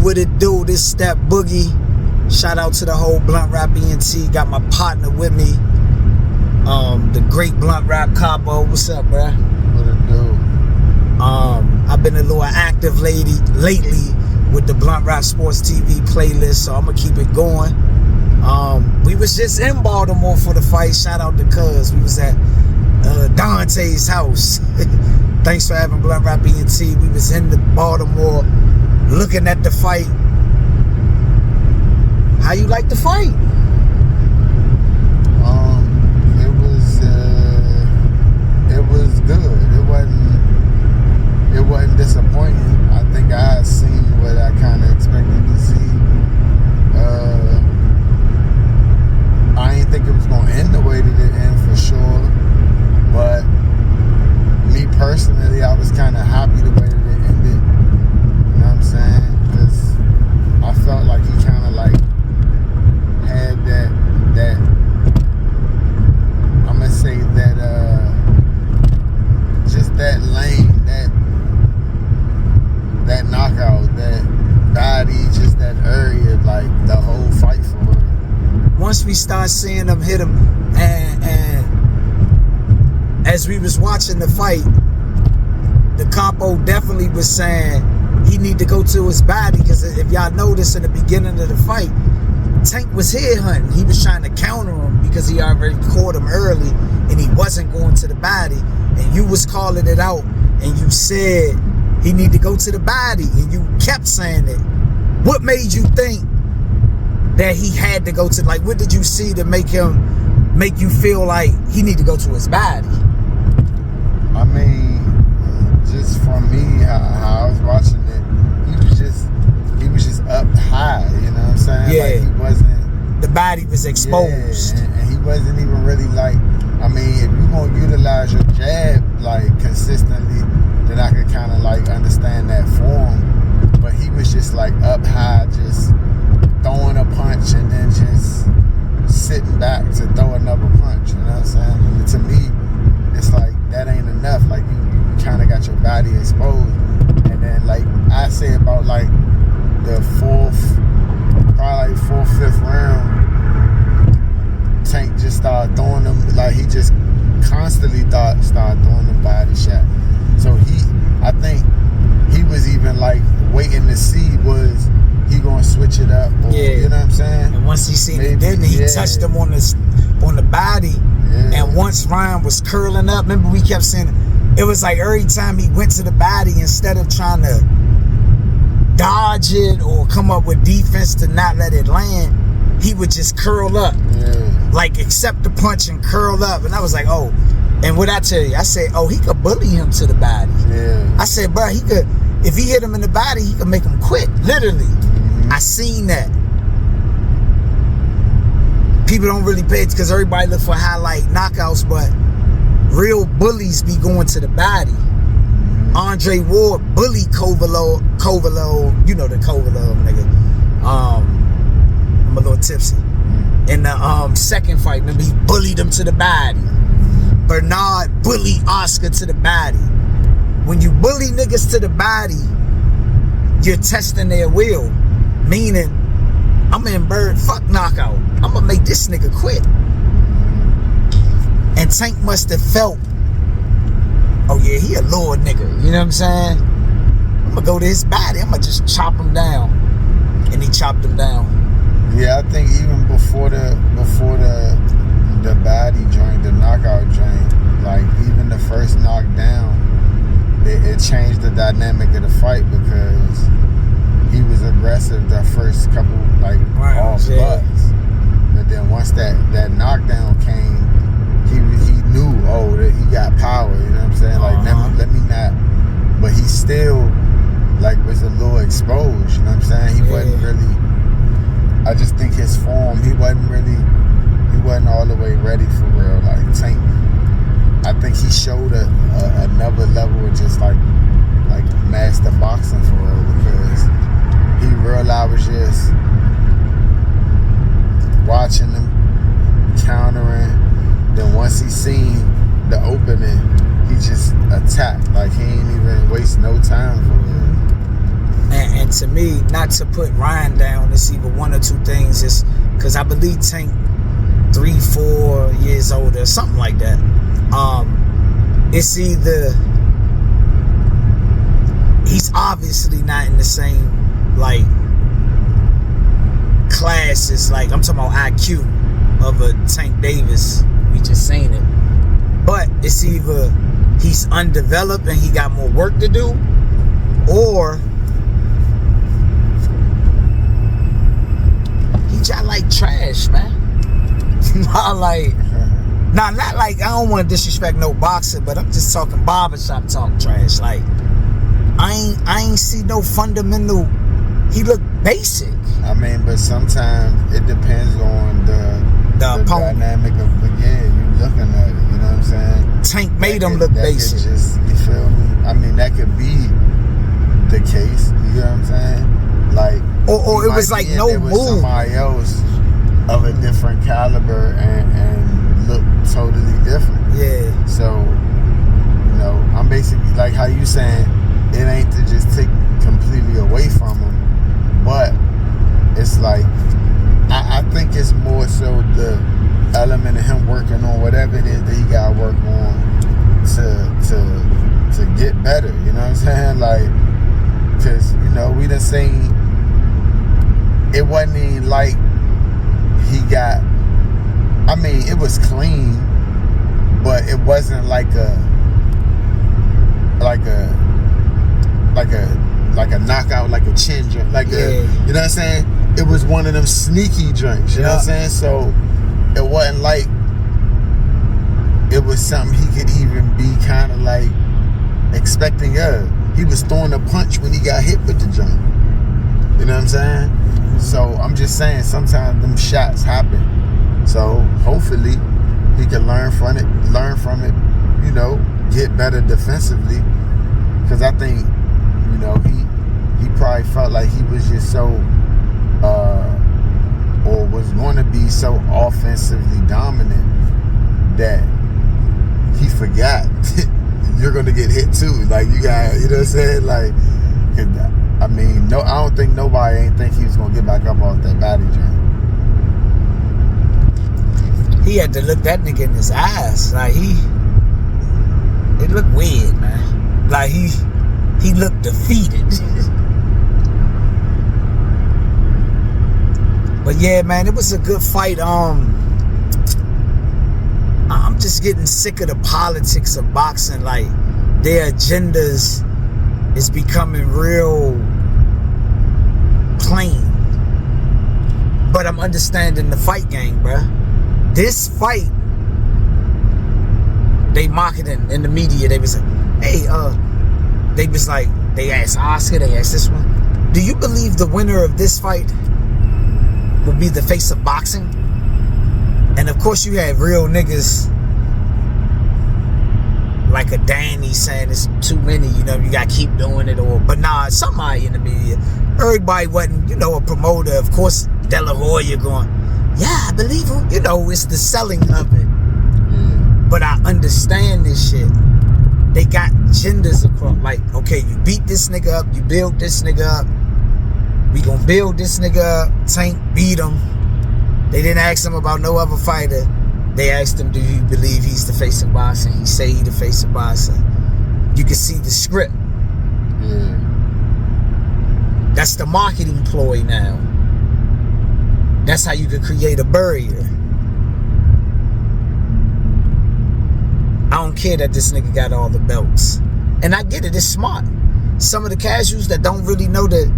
what it do? This Step Boogie. Shout out to the whole Blunt Rap ENT. Got my partner with me, the great Blunt Rap Capo. What's up, bruh? What it do? I've been a little active lately with the Blunt Rap Sports TV playlist, so I'm gonna keep it going. We was just in Baltimore for the fight. Shout out to Cuz. We was at Dante's house. Thanks for having Blunt Rap ENT. We was in the Baltimore looking at the fight. How you like the fight? It was good. It wasn't disappointing. I think I had seen what I kind of expected to see. I didn't think it was going to end the way that it ended for sure. But me personally, I was kind of happy the way that it ended. You know what I'm saying? Because I felt like he kind of like had that I'm gonna say that just that lane, that knockout, that body, just that area, like the whole fight for him. Once we start seeing him hit him, and as we was watching the fight, the Capo definitely was saying he need to go to his body, because if y'all notice in the beginning of the fight, Tank was head hunting. He was trying to counter him because he already caught him early and he wasn't going to the body. And you was calling it out and you said he need to go to the body, and you kept saying it. What made you think that he had to go to, like, what did you see to make you feel like he need to go to his body? I mean, just for me, how I was watching it, he was just up high, you know what I'm saying? Yeah. Like, he wasn't... The body was exposed. Yeah, and he wasn't even really like... I mean, if you're going to utilize your jab, like, consistently, then I could kind of, like, understand that form. But he was just, like, up high, just throwing a punch and then just sitting back to throw another punch, you know what I'm saying? And to me, it's like, that ain't enough. Like, you kind of got your body exposed. And then, like, I say about, like, the probably fourth, fifth round, Tank just started throwing them, like, he just constantly started throwing them body shot. So I think he was even, like, waiting to see, was he gonna switch it up, or, yeah. You know what I'm saying? And once he seen it, didn't he? Touched him on the body. Yeah. And once Ryan was curling up, remember we kept saying it was like every time he went to the body, instead of trying to dodge it or come up with defense to not let it land, he would just curl up. Yeah. Like, accept the punch and curl up. And I was like, oh. And what I tell you, I said, oh, he could bully him to the body. Yeah. I said, bro, he could, if he hit him in the body, he could make him quit. Literally. Mm-hmm. I seen that. People don't really pay it because everybody look for highlight knockouts, but real bullies be going to the body. Andre Ward bullied Kovalo, you know the Kovalo nigga. I'm a little tipsy. In the second fight, remember, he bullied him to the body. Bernard bullied Oscar to the body. When you bully niggas to the body, you're testing their will. Meaning, I'm in Bird, fuck knockout. I'm gonna make this nigga quit. And Tank must have felt, oh yeah, he a lord nigga, you know what I'm saying? I'm gonna go to his body, I'm gonna just chop him down. And he chopped him down. Yeah, I think even before the body joint, the knockout joint, like, even the first knockdown, it changed the dynamic of the fight, because he was aggressive the first couple, like, off bucks. But then once that knockdown came, he knew, oh, that he got power, you know what I'm saying? Like, let me not, but he still, like, was a little exposed, you know what I'm saying? He wasn't really, I just think his form, he wasn't all the way ready for real. Like, Tank, I think he showed another level of just like master boxing for real, because he realized I was just watching him, countering. Then once he seen the opening, he just attacked. Like, he ain't even waste no time for real. And to me, not to put Ryan down, it's either one or two things. It's because I believe Tank 3-4 years older, something like that. It's either he's obviously not in the same like classes, like I'm talking about IQ of a Tank Davis. We just seen it. But it's either he's undeveloped and he got more work to do, or he just like trash, man. Not like, not like, I don't want to disrespect no boxer, but I'm just talking barbershop talk trash. Like, I ain't see no fundamental. He look basic. I mean, but sometimes it depends on the dynamic of, yeah, you looking at it, you know what I'm saying? Tank made him look basic. Just, you feel me? I mean, that could be the case, you know what I'm saying? Like, or it was like no move. Somebody else of a different caliber and look totally different. Yeah. So, you know, I'm basically like how you saying it ain't to just take completely away from him, but it's like I think it's more so the element of him working on whatever it is that he got to work on to get better. You know what I'm saying? Like, because you know we done seen it wasn't even like he got. I mean, it was clean, but it wasn't like a knockout, like a chin joint, like a, you know what I'm saying? It was one of them sneaky joints, you know what I'm saying? So it wasn't like it was something he could even be kind of like expecting of. He was throwing a punch when he got hit with the joint. You know what I'm saying? So I'm just saying sometimes them shots happen. So hopefully he can learn from it, you know, get better defensively. Because I think, you know, he probably felt like he was just so, or was going to be so offensively dominant that he forgot you're going to get hit too. Like, you got, you know what I'm saying? Like, I mean, no, I don't think nobody ain't think he was going to get back up off that body jump. He had to look that nigga in his eyes. Like, it looked weird, man. Like, he looked defeated. But yeah, man, it was a good fight. I'm just getting sick of the politics of boxing. Like, their agendas is becoming real plain. But I'm understanding the fight game, bruh. This fight, they marketing in the media. They was like, hey, they asked Oscar, they asked this one, do you believe the winner of this fight will be the face of boxing? And of course you had real niggas like a Danny saying it's too many, you know, you gotta keep doing it, or but nah, somebody in the media. Everybody wasn't, you know, a promoter. Of course, De La Hoya going, yeah, I believe him. You know, it's the selling of it. But I understand this shit. They got genders across. Like, okay, you beat this nigga up, you build this nigga up. We gonna build this nigga up. Tank beat him. They didn't ask him about no other fighter. They asked him, do you believe he's the face of boxing? He say he the face of boxing. You can see the script. That's the marketing ploy now. That's how you could create a barrier. I don't care that this nigga got all the belts. And I get it, it's smart. Some of the casuals that don't really know that,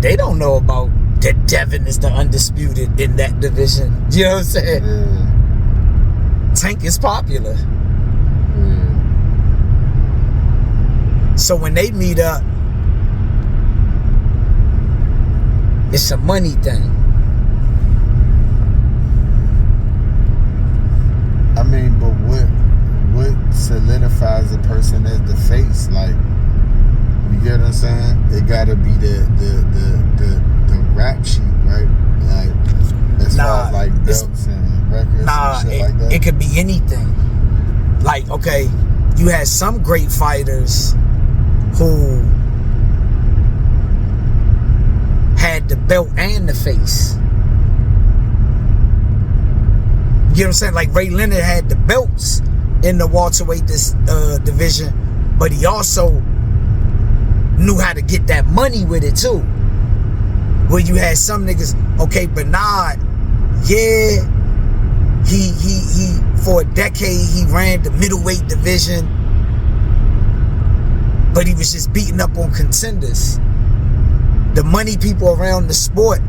they don't know about that Devin is the undisputed in that division. You know what I'm saying? Tank is popular. So when they meet up, it's a money thing. I mean, but what solidifies a person as the face? Like, you get what I'm saying? It gotta be the rap sheet, right? Like, as far as like belts and records and shit like that. It could be anything. Like, okay, you had some great fighters who the belt and the face. You get what I'm saying? Like Ray Leonard had the belts in the welterweight division, but he also knew how to get that money with it too. Where you had some niggas, okay, Bernard, yeah, he for a decade he ran the middleweight division, but he was just beating up on contenders. The money people around the sport,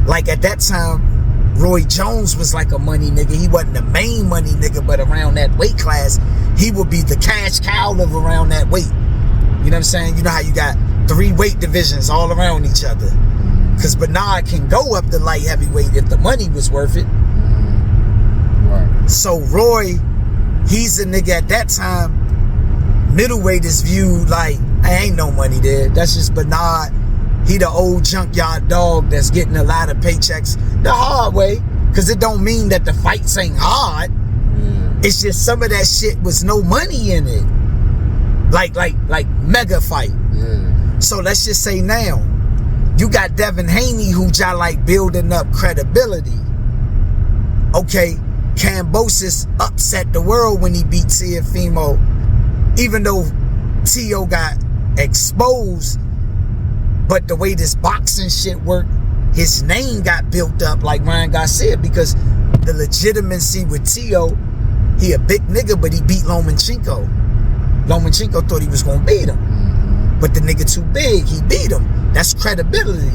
like at that time, Roy Jones was like a money nigga. He wasn't the main money nigga, but around that weight class, he would be the cash cow of around that weight. You know what I'm saying? You know how you got 3 weight divisions all around each other. Because Bernard can go up to light heavyweight if the money was worth it. Right. So Roy, he's a nigga at that time, middleweight is viewed like, ain't no money there. That's just Bernard. He the old junkyard dog that's getting a lot of paychecks the hard way. Because it don't mean that the fights ain't hard. It's just some of that shit was no money in it. Like mega fight. So let's just say now, you got Devin Haney who y'all like building up credibility. Okay, Kambosos upset the world when he beat Teofimo. Even though Teo got exposed, but the way this boxing shit worked, his name got built up like Ryan Garcia, because the legitimacy with Teo, he a big nigga, but he beat Lomachenko. Lomachenko thought he was gonna beat him, but the nigga too big, he beat him. That's credibility.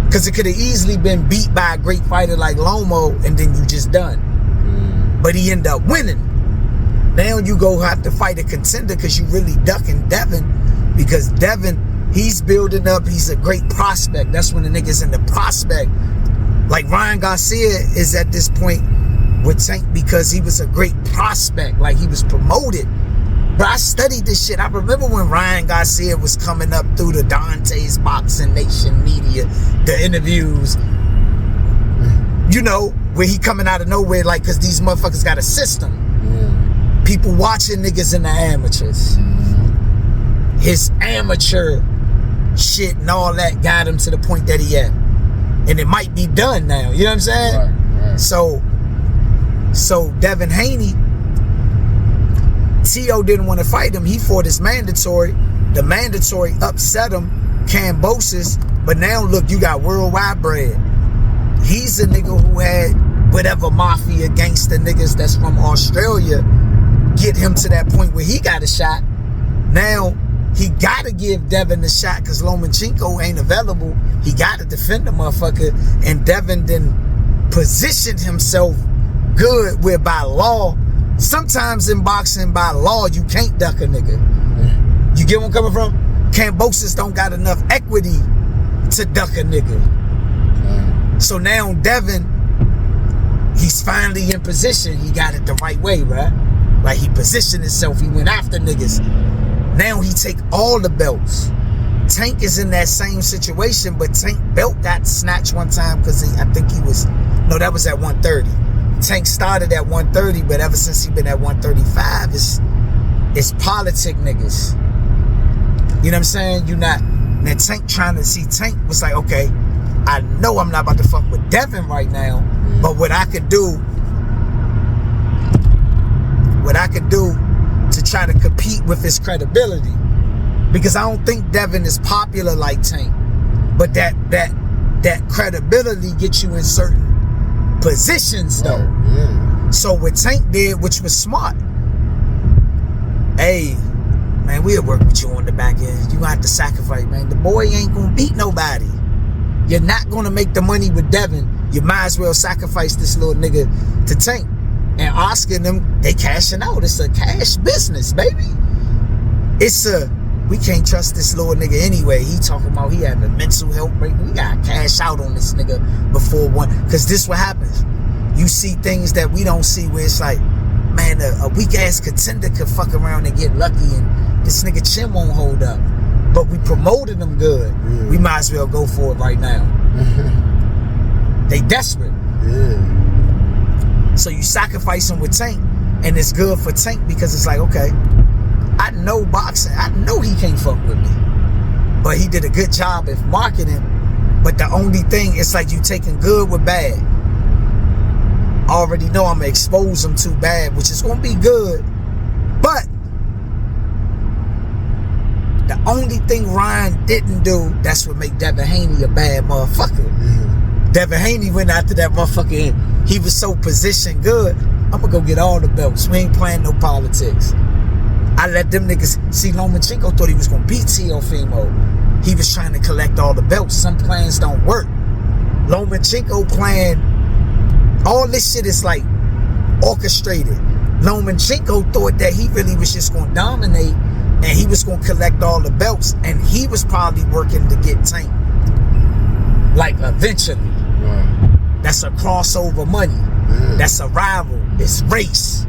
Because it could have easily been beat by a great fighter like Lomo and then you just done. But he ended up winning. Now you go have to fight a contender because you really ducking Devin, because Devin, he's building up, he's a great prospect. That's when the nigga's in the prospect. Like Ryan Garcia is at this point with Tank because he was a great prospect. Like he was promoted. But I studied this shit. I remember when Ryan Garcia was coming up through the Dante's Boxing Nation media, the interviews, you know, where he coming out of nowhere, like, because these motherfuckers got a system. People watching niggas in the amateurs. His amateur shit and all that got him to the point that he at. And it might be done now. You know what I'm saying? Right. So Devin Haney, Teo didn't want to fight him. He fought his mandatory. The mandatory upset him, Kambosos. But now look, you got worldwide bread. He's a nigga who had whatever mafia gangster niggas that's from Australia get him to that point where he got a shot. Now he gotta give Devin a shot because Lomachenko ain't available. He gotta defend the motherfucker. And Devin then positioned himself good where by law, sometimes in boxing, by law, you can't duck a nigga. You get where I'm coming from? Kambosos don't got enough equity to duck a nigga. So now Devin, he's finally in position. He got it the right way, right? Like he positioned himself. He went after niggas. Now he take all the belts. Tank is in that same situation, but Tank belt got snatched one time because I think he was, no, that was at 130. Tank started at 130, but ever since he been at 135, it's politic niggas. You know what I'm saying? You not, now Tank trying to see, Tank was like, okay, I know I'm not about to fuck with Devin right now, but what I could do to try to compete with his credibility, because I don't think Devin is popular like Tank, but that credibility gets you in certain positions though. So what Tank did, which was smart, hey man, we'll work with you on the back end. You gonna have to sacrifice, man. The boy ain't gonna beat nobody. You're not gonna make the money with Devin. You might as well sacrifice this little nigga to Tank. And Oscar and them, they cashing out. It's a cash business, baby. We can't trust this little nigga anyway. He talking about he having mental health break. We gotta cash out on this nigga before one. Cause this what happens. You see things that we don't see where it's like, man, a weak ass contender could fuck around and get lucky and this nigga chin won't hold up. But we promoted them good. We might as well go for it right now. They desperate. So you sacrifice him with Tank, and it's good for Tank because it's like, okay, I know boxing. I know he can't fuck with me. But he did a good job of marketing But the only thing, it's like you taking good with bad. I already know I'm gonna expose him to bad, which is gonna be good. But the only thing Ryan didn't do, that's what make Devin Haney a bad motherfucker. Yeah. Devin Haney went after that motherfucker and he was so positioned good. I'm gonna go get all the belts. We ain't playing no politics. I let them niggas see. Lomachenko thought he was gonna beat Teofimo. He was trying to collect all the belts. Some plans don't work. Lomachenko plan, all this shit is like orchestrated. Lomachenko thought that he really was just gonna dominate and he was gonna collect all the belts, and he was probably working to get Tank. Like eventually. Right. That's a crossover money. Yeah. That's a rival. It's race.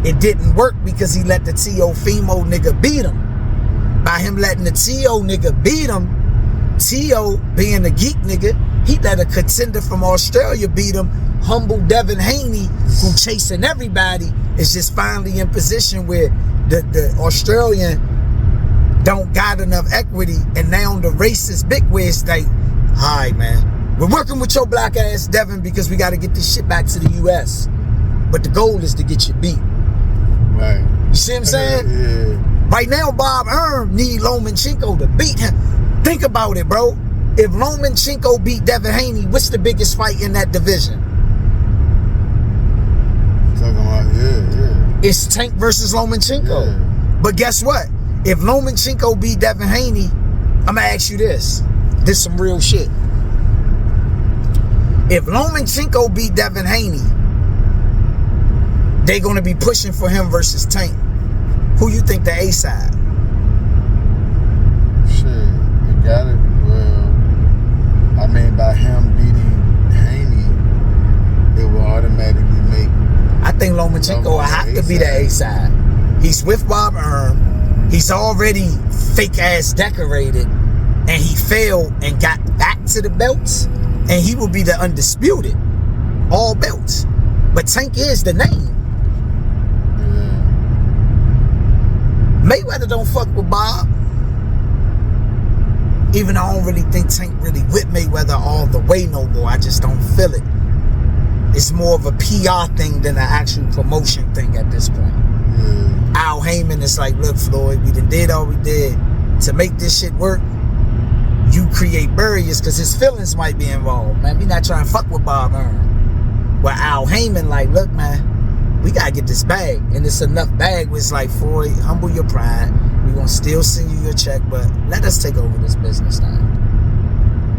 It didn't work because he let the Teofimo nigga beat him. By him letting the Teo nigga beat him, Teo being a geek nigga, he let a contender from Australia beat him. Humble Devin Haney, who chasing everybody, is just finally in position where the Australian don't got enough equity, and now the race is big where it's like, hi man, we're working with your black ass Devin because we got to get this shit back to the US. But the goal is to get you beat. Right. You see what I'm saying? Yeah. Right now, Bob Earn need Lomachenko to beat him. Think about it, bro. If Lomachenko beat Devin Haney, what's the biggest fight in that division? Talking about, yeah. It's Tank versus Lomachenko. Yeah. But guess what? If Lomachenko beat Devin Haney, I'm gonna ask you this. This some real shit. If Lomachenko beat Devin Haney, they gonna be pushing for him versus Tank. Who you think the A side? Shit, you got it. Well, I mean, by him beating Haney, it will automatically make. I think Lomachenko will have to be the A side. He's with Bob Earn. He's already fake ass decorated, and he failed and got back to the belts, and he will be the undisputed, all belts. But Tank is the name. Mayweather don't fuck with Bob. Even though I don't really think Tank really with Mayweather all the way no more. I just don't feel it. It's more of a PR thing than an actual promotion thing at this point. Al Heyman is like, look, Floyd, we did all we did to make this shit work. You create barriers because his feelings might be involved. Man, we not trying to fuck with Bob Earn. Where Al Heyman like, look, man, we gotta get this bag, and it's enough bag where it's like, Floyd, humble your pride. We gonna still send you your check, but let us take over this business now.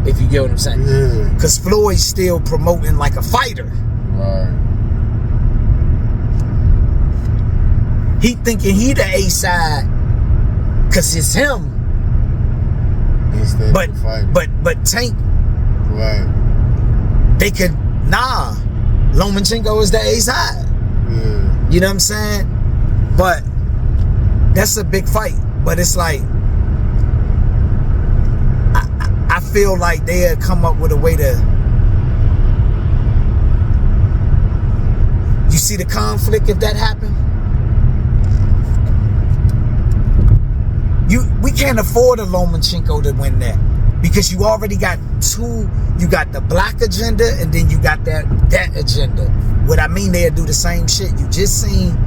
If you get what I'm saying. Yeah. Cause Floyd's still promoting like a fighter. Right. He thinking he the A side, cause it's him. Instead of fighting. But Tank. Right. They could Lomachenko is the A side. Yeah. You know what I'm saying? But that's a big fight. But it's like, I feel like they had come up with a way to. You see the conflict if that happened? We can't afford a Lomachenko to win that. Because you already got two. You got the black agenda, and then you got that agenda. What I mean, they'll do the same shit. You just seen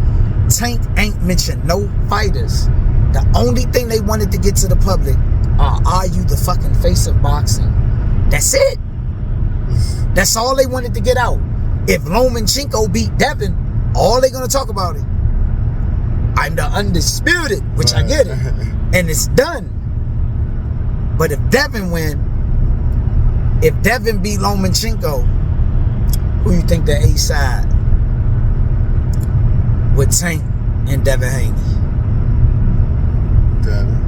Tank ain't mentioned no fighters. The only thing they wanted to get to the public are you the fucking face of boxing? That's it. That's all they wanted to get out. If Lomachenko beat Devin, all they gonna talk about it. I'm the undisputed, which I get it, and it's done. But if Devin beat Lomachenko, who you think the A side with Tank and Devin Haney? Devin.